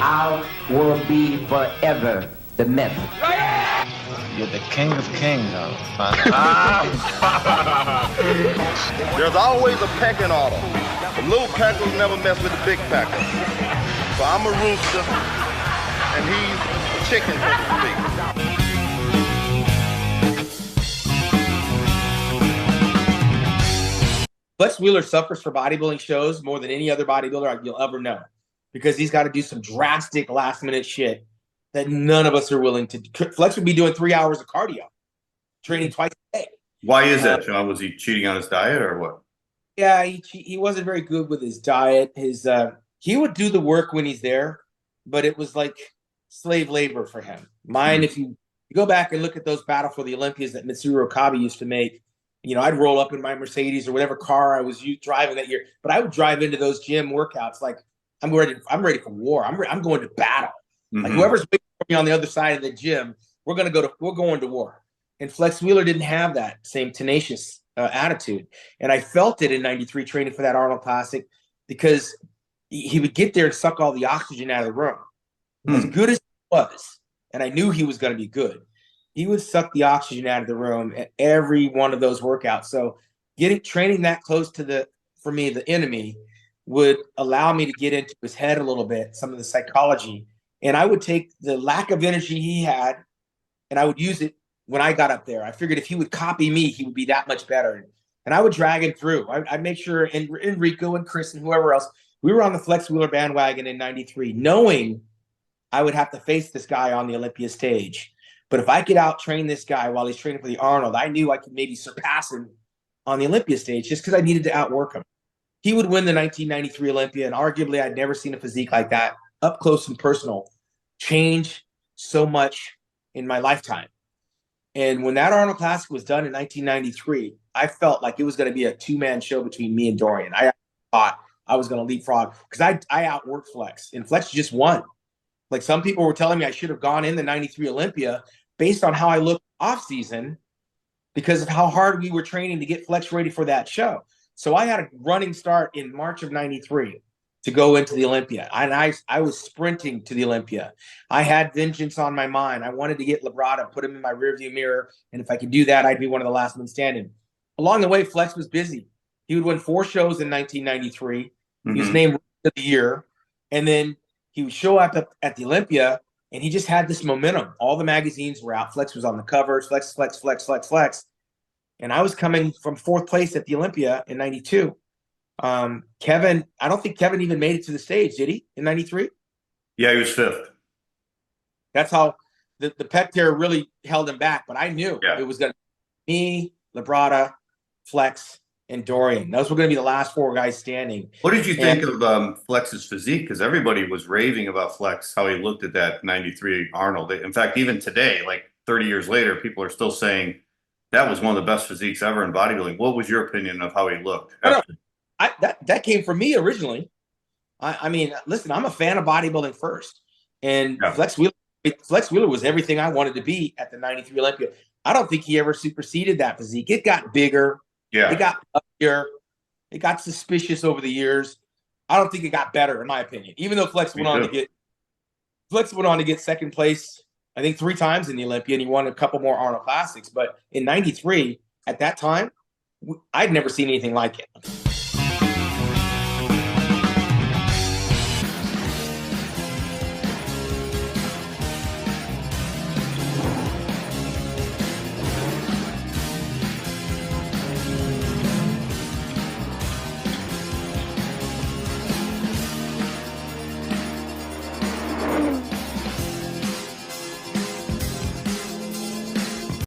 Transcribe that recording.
I will be forever the myth. You're the king of kings, There's always a pecking order. The little packers never mess with the big packers. So I'm a rooster, and he's a chicken, so to speak. Flex Wheeler suffers for bodybuilding shows more than any other bodybuilder you'll ever know, because he's got to do some drastic last-minute shit that none of us are willing to do. Flex would be doing 3 hours of cardio, training twice a day. Why is that, John? Was he cheating on his diet or what? Yeah, he wasn't very good with his diet. He would do the work when he's there, but it was like slave labor for him. Mine, if you go back and look at those Battle for the Olympias that Mitsuru Okabe used to make, you know, I'd roll up in my Mercedes or whatever car I was driving that year, but I would drive into those gym workouts like I'm ready for war. I'm going to battle. Like whoever's waiting for me on the other side of the gym, we're going to war. And Flex Wheeler didn't have that same tenacious attitude. And I felt it in 93 training for that Arnold Classic, because he would get there and suck all the oxygen out of the room. As good as he was, and I knew he was going to be good, he would suck the oxygen out of the room at every one of those workouts. So training that close to the enemy would allow me to get into his head a little bit, some of the psychology. And I would take the lack of energy he had, and I would use it when I got up there. I figured if he would copy me, he would be that much better. And I would drag him through. I'd make sure, and Enrico and Chris and whoever else, we were on the Flex Wheeler bandwagon in 93, knowing I would have to face this guy on the Olympia stage. But if I could out-train this guy while he's training for the Arnold, I knew I could maybe surpass him on the Olympia stage just because I needed to outwork him. He would win the 1993 Olympia, and arguably I'd never seen a physique like that, up close and personal, change so much in my lifetime. And when that Arnold Classic was done in 1993, I felt like it was going to be a two-man show between me and Dorian. I thought I was going to leapfrog because I outworked Flex, and Flex just won. Like some people were telling me I should have gone in the 93 Olympia based on how I looked off season because of how hard we were training to get Flex ready for that show. So I had a running start in March of 93 to go into the Olympia. And I was sprinting to the Olympia. I had vengeance on my mind. I wanted to get Labrada, put him in my rearview mirror. And if I could do that, I'd be one of the last men standing. Along the way, Flex was busy. He would win 4 shows in 1993. He was named Rookie of the Year. And then he would show up at the Olympia, and he just had this momentum. All the magazines were out. Flex was on the covers. Flex. And I was coming from 4th place at the Olympia in 92. Kevin, I don't think Kevin even made it to the stage, did he, in 93? Yeah, he was 5th. That's how the pec tear really held him back. But I knew it was going to be me, Labrada, Flex, and Dorian. Those were going to be the last 4 guys standing. What did you think of Flex's physique? Because everybody was raving about Flex, how he looked at that 93 Arnold. In fact, even today, like 30 years later, people are still saying that was one of the best physiques ever in bodybuilding. What was your opinion of how he looked? That came from me originally. I mean, listen, I'm a fan of bodybuilding first. And Flex Wheeler was everything I wanted to be at the 93 Olympia. I don't think he ever superseded that physique. It got bigger. Yeah. It got uglier. It got suspicious over the years. I don't think it got better, in my opinion. Even though Flex went on to get second place, I think 3 times in the Olympia, and he won a couple more Arnold Classics. But in 93, at that time, I'd never seen anything like it.